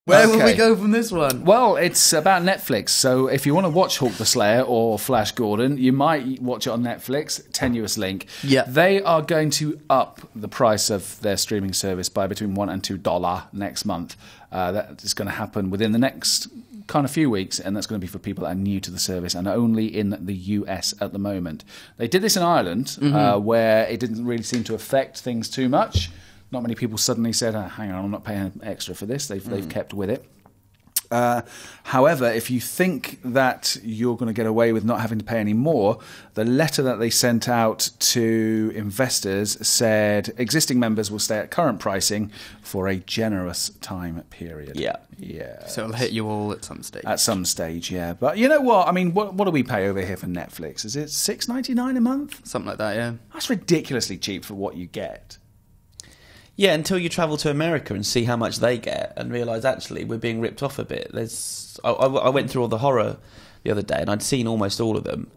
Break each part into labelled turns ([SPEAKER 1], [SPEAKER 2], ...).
[SPEAKER 1] Where will we go from this one?
[SPEAKER 2] Well, it's about Netflix. So if you want to watch Hawk the Slayer or Flash Gordon, you might watch it on Netflix. Tenuous link.
[SPEAKER 1] Yeah.
[SPEAKER 2] They are going to up the price of their streaming service by between $1 and $2 next month. That is going to happen within the next kind of few weeks, and that's going to be for people that are new to the service and only in the US at the moment. They did this in Ireland, where it didn't really seem to affect things too much. Not many people suddenly said, hang on, I'm not paying extra for this. They've kept with it. However, if you think that you're going to get away with not having to pay any more, the letter that they sent out to investors said existing members will stay at current pricing for a generous time period.
[SPEAKER 3] Yeah.
[SPEAKER 1] So it'll hit you all at some stage.
[SPEAKER 2] At some stage, yeah. But you know what? I mean, what do we pay over here for Netflix? Is it $6.99 a month?
[SPEAKER 1] Something like that, yeah. That's
[SPEAKER 2] ridiculously cheap for what you get.
[SPEAKER 3] Yeah, until you travel to America and see how much they get and realise, actually, we're being ripped off a bit. I went through all the horror the other day and I'd seen almost all of them.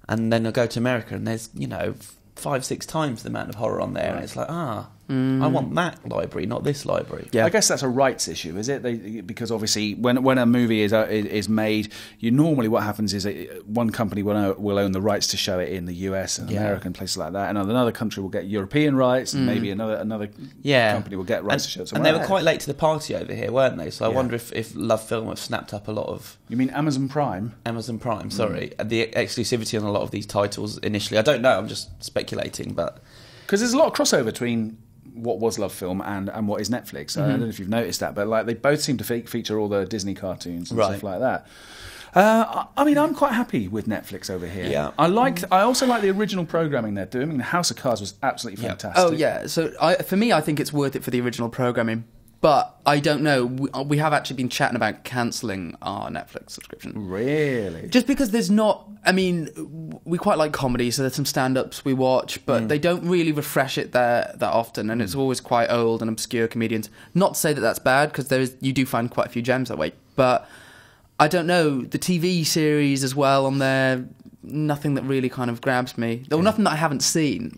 [SPEAKER 3] And then I go to America and there's, 5-6 times the amount of horror on there. Right. And it's like, I want that library, not this library.
[SPEAKER 2] Yeah. I guess that's a rights issue, is it? Because obviously when a movie is made, normally what happens is one company will own the rights to show it in the US and America and places like that, and another country will get European rights, and maybe another company will get rights to show it somewhere.
[SPEAKER 3] And they were quite late to the party over here, weren't they? So I wonder if Love Film have snapped up a lot of...
[SPEAKER 2] You mean Amazon Prime?
[SPEAKER 3] Amazon Prime, sorry. The exclusivity on a lot of these titles initially. I don't know, I'm just speculating, but...
[SPEAKER 2] Because there's a lot of crossover between what was Love Film and what is Netflix. I don't know if you've noticed that, but they both seem to feature all the Disney cartoons and stuff like that. I mean, I'm quite happy with Netflix over here.
[SPEAKER 3] Yeah.
[SPEAKER 2] I also like the original programming they're doing. I mean, House of Cards was absolutely fantastic.
[SPEAKER 1] Oh yeah. So for me, I think it's worth it for the original programming. But I don't know. We have actually been chatting about cancelling our Netflix subscription.
[SPEAKER 2] Really?
[SPEAKER 1] Just because there's not... I mean, we quite like comedy, so there's some stand-ups we watch, but they don't really refresh it that often, and it's always quite old and obscure comedians. Not to say that that's bad, because you do find quite a few gems that way. But I don't know. The TV series as well on there... Nothing that really kind of grabs me. Or nothing that I haven't seen,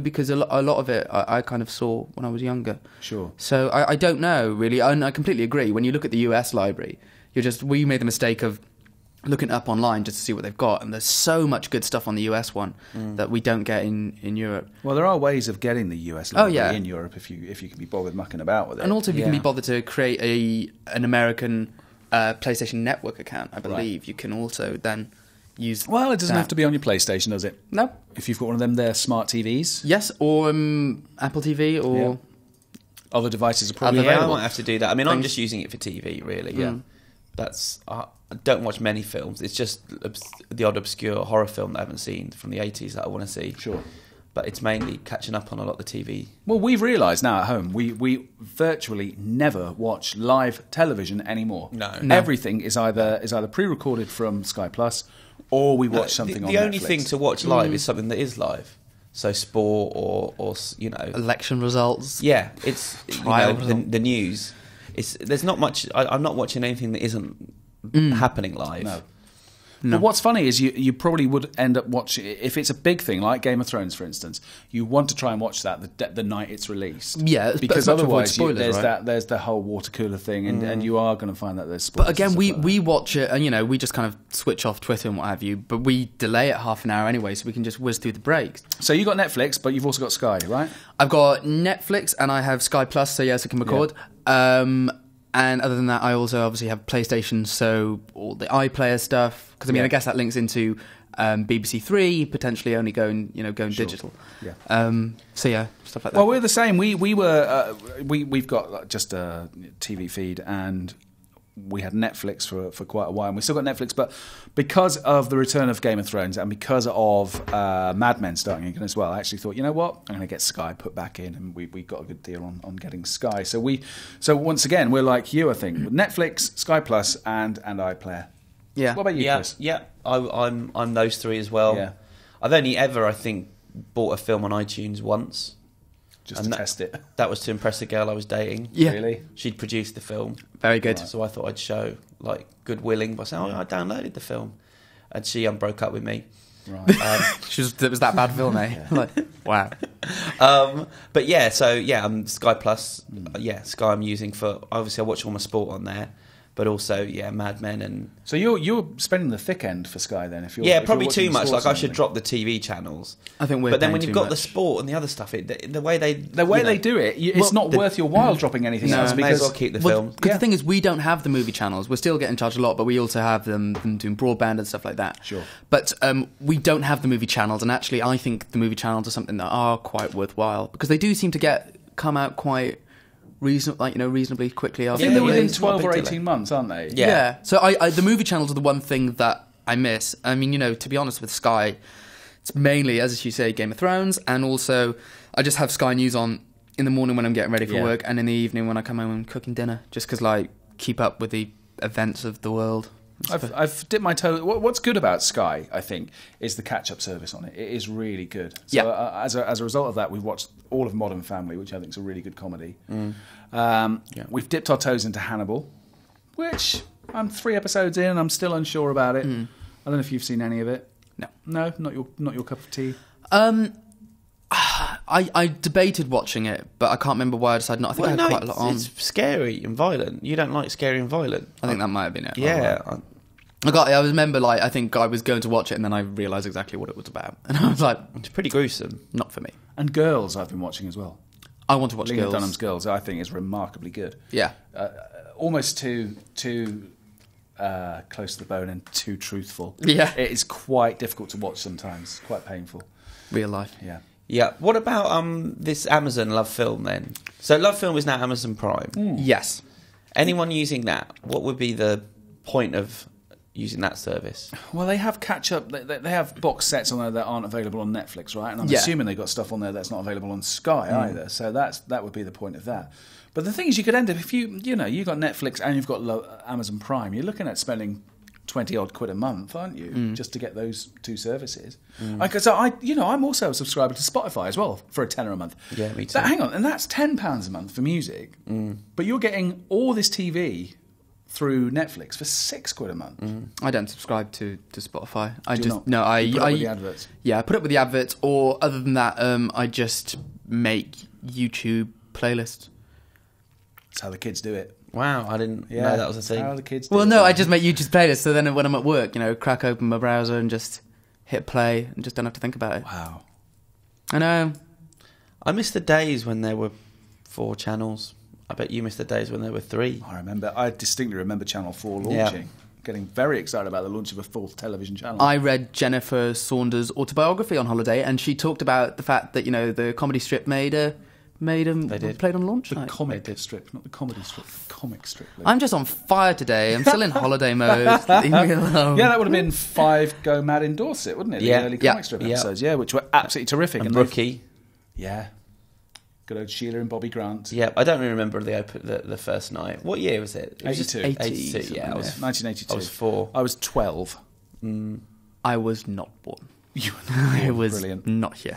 [SPEAKER 1] because a lot of it I kind of saw when I was younger.
[SPEAKER 2] Sure.
[SPEAKER 1] So I don't know, really. And I completely agree. When you look at the US library, we made the mistake of looking up online just to see what they've got, and there's so much good stuff on the US one that we don't get in Europe.
[SPEAKER 2] Well, there are ways of getting the US library in Europe if you can be bothered mucking about with it.
[SPEAKER 1] And also if you can be bothered to create an American PlayStation Network account, I believe, you can also then...
[SPEAKER 2] Well, it doesn't have to be on your PlayStation, does it?
[SPEAKER 1] No.
[SPEAKER 2] If you've got one of them, they're smart TVs.
[SPEAKER 1] Yes, or Apple TV, or
[SPEAKER 2] other devices are probably
[SPEAKER 3] available.
[SPEAKER 2] available.
[SPEAKER 3] I might have to do that. I mean, I'm just using it for TV, really. Yeah, that's. I don't watch many films. It's just the odd obscure horror film that I haven't seen from the 80s that I want to see.
[SPEAKER 2] Sure.
[SPEAKER 3] But it's mainly catching up on a lot of the TV.
[SPEAKER 2] Well, we've realised now at home, we virtually never watch live television anymore.
[SPEAKER 3] No.
[SPEAKER 2] Everything is either pre-recorded from Sky Plus, or we watch something on Netflix.
[SPEAKER 3] The only thing to watch live is something that is live. So sport or
[SPEAKER 1] election results.
[SPEAKER 3] Yeah, it's the news. There's not much. I'm not watching anything that isn't happening live.
[SPEAKER 2] No. But what's funny is you probably would end up watching, if it's a big thing like Game of Thrones, for instance, you want to try and watch that the night it's released.
[SPEAKER 1] Yeah,
[SPEAKER 2] because otherwise
[SPEAKER 1] spoilers,
[SPEAKER 2] there's the whole water cooler thing, and you are going to find that there's spoilers.
[SPEAKER 1] But again, we watch it, and we just kind of switch off Twitter and what have you. But we delay it half an hour anyway, so we can just whiz through the breaks.
[SPEAKER 2] So you got Netflix, but you've also got Sky, right?
[SPEAKER 1] I've got Netflix and I have Sky Plus, so yes, I can record. Yeah. And other than that, I also obviously have PlayStation, so all the iPlayer stuff. Because I guess that links into BBC Three, potentially only going digital.
[SPEAKER 2] Yeah.
[SPEAKER 1] So yeah, stuff like that.
[SPEAKER 2] Well, we're the same. We've got just a TV feed, and we had Netflix for quite a while, and we still got Netflix, but because of the return of Game of Thrones and because of Mad Men starting again as well, I actually thought, you know what, I'm going to get Sky put back in, and we got a good deal on getting Sky. So once again, we're like you, I think, with Netflix, Sky Plus, and iPlayer.
[SPEAKER 1] Yeah.
[SPEAKER 2] What about you, Chris?
[SPEAKER 3] Yeah, I'm those three as well.
[SPEAKER 2] Yeah.
[SPEAKER 3] I've only ever, I think, bought a film on iTunes once.
[SPEAKER 2] Just to test it.
[SPEAKER 3] That was to impress a girl I was dating.
[SPEAKER 1] Yeah.
[SPEAKER 2] Really?
[SPEAKER 3] She'd produced the film.
[SPEAKER 1] Very good.
[SPEAKER 3] So I thought I'd show goodwilling by saying, I downloaded the film. And she broke up with me.
[SPEAKER 2] Right.
[SPEAKER 1] It was that bad film, eh? Like, wow.
[SPEAKER 3] But yeah, so yeah, Sky Plus. Yeah, Sky I'm using for, obviously I watch all my sport on there, but also Mad Men and.
[SPEAKER 2] So you're spending the thick end for Sky then, if you're
[SPEAKER 3] probably
[SPEAKER 2] if you're
[SPEAKER 3] too much. Like I should
[SPEAKER 2] drop.
[SPEAKER 3] drop the TV channels.
[SPEAKER 1] I think we're.
[SPEAKER 3] But then
[SPEAKER 1] paying
[SPEAKER 3] when you've
[SPEAKER 1] too
[SPEAKER 3] got the
[SPEAKER 1] much.
[SPEAKER 3] sport and the other stuff, the way they
[SPEAKER 2] They do it, it's not worth your while dropping anything else
[SPEAKER 3] may as
[SPEAKER 2] because
[SPEAKER 3] well keep the film.
[SPEAKER 1] Because the thing is, we don't have the movie channels. We're still getting charged a lot, but we also have them doing broadband and stuff like that.
[SPEAKER 2] Sure.
[SPEAKER 1] But we don't have the movie channels, and actually, I think the movie channels are something that are quite worthwhile because they do seem to come out quite reasonably quickly after.
[SPEAKER 2] I think they're within
[SPEAKER 3] it's not a
[SPEAKER 2] 12 or
[SPEAKER 3] big
[SPEAKER 2] 18 months, aren't they?
[SPEAKER 3] Yeah.
[SPEAKER 1] So I the movie channels are the one thing that I miss. I mean, to be honest with Sky, it's mainly, as you say, Game of Thrones, and also I just have Sky News on in the morning when I'm getting ready for work, and in the evening when I come home and cooking dinner, just because keep up with the events of the world.
[SPEAKER 2] I've dipped my toe. What's good about Sky, I think, is the catch-up service on it. It is really good. So as a result of that, we've watched all of Modern Family, which I think is a really good comedy. We've dipped our toes into Hannibal, which I'm 3 episodes in and I'm still unsure about it. I don't know if you've seen any of it. No, not your cup of tea.
[SPEAKER 1] I debated watching it, but I can't remember why I decided not. I think I had quite a lot on.
[SPEAKER 3] It's scary and violent. You don't like scary and violent.
[SPEAKER 1] I think that might have been it.
[SPEAKER 3] Yeah.
[SPEAKER 1] I remember, I think I was going to watch it, and then I realised exactly what it was about, and I was like,
[SPEAKER 3] it's pretty gruesome.
[SPEAKER 1] not for me.
[SPEAKER 2] And Girls, I've been watching as well.
[SPEAKER 1] I want to watch
[SPEAKER 2] Lena
[SPEAKER 1] Girls.
[SPEAKER 2] Dunham's Girls, I think, is remarkably good.
[SPEAKER 1] Yeah.
[SPEAKER 2] Almost too close to the bone and too truthful.
[SPEAKER 1] Yeah.
[SPEAKER 2] It is quite difficult to watch sometimes. Quite painful.
[SPEAKER 1] Real life.
[SPEAKER 2] Yeah.
[SPEAKER 3] Yeah. What about this Amazon Love Film then? So Love Film is now Amazon Prime.
[SPEAKER 1] Yes.
[SPEAKER 3] Anyone using that, what would be the point of using that service?
[SPEAKER 2] Well, they have catch-up. They have box sets on there that aren't available on Netflix, right? And I'm assuming they've got stuff on there that's not available on Sky either. So that would be the point of that. But the thing is, you could end up, if you've got Netflix and you've got Amazon Prime, you're looking at spending 20-odd quid a month, aren't you, just to get those 2 services? So I'm also a subscriber to Spotify as well for £10 a month.
[SPEAKER 3] Yeah, me too.
[SPEAKER 2] Hang on, and that's £10 a month for music. But you're getting all this TV through Netflix for £6 a month.
[SPEAKER 1] I don't subscribe to Spotify. I
[SPEAKER 2] Do
[SPEAKER 1] just
[SPEAKER 2] not?
[SPEAKER 1] no. I
[SPEAKER 2] You put up with the adverts.
[SPEAKER 1] Yeah, I put up with the adverts, or other than that, I just make YouTube playlists.
[SPEAKER 2] That's how the kids do it.
[SPEAKER 3] Wow, I didn't know that was a thing.
[SPEAKER 2] How the kids do
[SPEAKER 1] Well,
[SPEAKER 2] it.
[SPEAKER 1] no, I just make YouTube playlists. So then when I'm at work, crack open my browser and just hit play and just don't have to think about it.
[SPEAKER 2] Wow.
[SPEAKER 1] I know.
[SPEAKER 3] I miss the days when there were 4 channels. I bet you miss the days when there were 3.
[SPEAKER 2] I distinctly remember Channel 4 launching. Getting very excited about the launch of a 4th television channel.
[SPEAKER 1] I read Jennifer Saunders' autobiography on holiday, and she talked about the fact that the comedy strip played on launch
[SPEAKER 2] The
[SPEAKER 1] night.
[SPEAKER 2] comic strip, not the comedy strip. The comic strip.
[SPEAKER 1] I'm just on fire today. I'm still in holiday mode. Leave me alone.
[SPEAKER 2] Yeah, that would have been 5 Go Mad in Dorset, wouldn't it? The early comic strip episodes, which were absolutely terrific.
[SPEAKER 3] And Brookie.
[SPEAKER 2] Yeah. Good old Sheila and Bobby Grant.
[SPEAKER 3] Yeah, I don't really remember the first night. What year was it? It was
[SPEAKER 2] 82.
[SPEAKER 3] 82, yeah.
[SPEAKER 2] 1982.
[SPEAKER 3] I was 4.
[SPEAKER 2] I was 12.
[SPEAKER 1] I was not born.
[SPEAKER 2] You
[SPEAKER 1] I was
[SPEAKER 2] brilliant.
[SPEAKER 1] not here.